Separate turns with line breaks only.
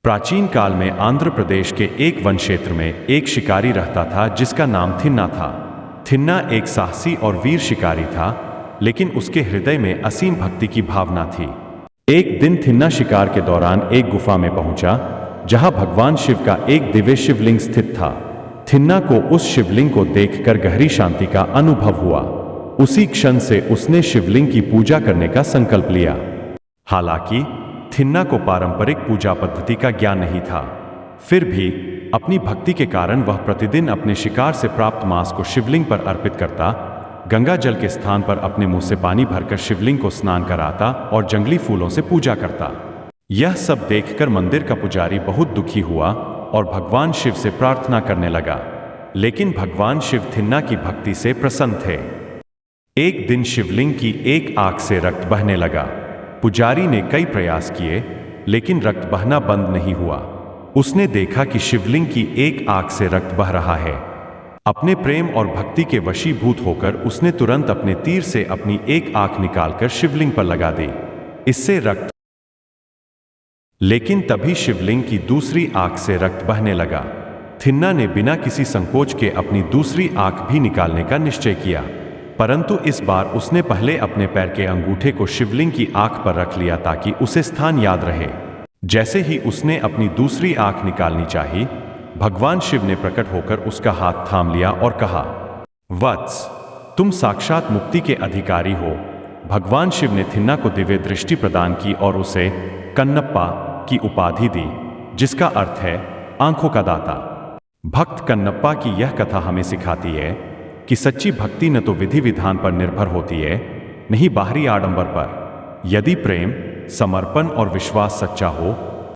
प्राचीन काल में आंध्र प्रदेश के एक वन क्षेत्र में एक शिकारी रहता था जिसका नाम थिन्ना था। थिन्ना एक साहसी और वीर शिकारी था, लेकिन उसके हृदय में असीम भक्ति की भावना थी। एक दिन थिन्ना शिकार के दौरान एक गुफा में पहुंचा, जहां भगवान शिव का एक दिव्य शिवलिंग स्थित था। थिन्ना को उस शिवलिंग को देखकर गहरी शांति का अनुभव हुआ। उसी क्षण से उसने शिवलिंग की पूजा करने का संकल्प लिया। हालांकि थिन्ना को पारंपरिक पूजा पद्धति का ज्ञान नहीं था, फिर भी अपनी भक्ति के कारण वह प्रतिदिन अपने शिकार से प्राप्त मांस को शिवलिंग पर अर्पित करता, गंगा जल के स्थान पर अपने मुंह से पानी भरकर शिवलिंग को स्नान कराता और जंगली फूलों से पूजा करता। यह सब देखकर मंदिर का पुजारी बहुत दुखी हुआ और भगवान शिव से प्रार्थना करने लगा, लेकिन भगवान शिव थिन्ना की भक्ति से प्रसन्न थे। एक दिन शिवलिंग की एक आंख से रक्त बहने लगा। पुजारी ने कई प्रयास किए, लेकिन रक्त बहना बंद नहीं हुआ। उसने देखा कि शिवलिंग की एक आंख से रक्त बह रहा है। अपने प्रेम और भक्ति के वशीभूत होकर उसने तुरंत अपने तीर से अपनी एक आंख निकालकर शिवलिंग पर लगा दी। इससे रक्त लेकिन तभी शिवलिंग की दूसरी आंख से रक्त बहने लगा। थिन्ना ने बिना किसी संकोच के अपनी दूसरी आंख भी निकालने का निश्चय किया, परंतु इस बार उसने पहले अपने पैर के अंगूठे को शिवलिंग की आंख पर रख लिया ताकि उसे स्थान याद रहे। जैसे ही उसने अपनी दूसरी आंख निकालनी चाही, भगवान शिव ने प्रकट होकर उसका हाथ थाम लिया और कहा, वत्स, तुम साक्षात मुक्ति के अधिकारी हो। भगवान शिव ने थिन्ना को दिव्य दृष्टि प्रदान की और उसे कन्नप्पा की उपाधि दी, जिसका अर्थ है आंखों का दाता। भक्त कन्नप्पा की यह कथा हमें सिखाती है कि सच्ची भक्ति न तो विधि विधान पर निर्भर होती है, नहीं बाहरी आडंबर पर। यदि प्रेम, समर्पण और विश्वास सच्चा हो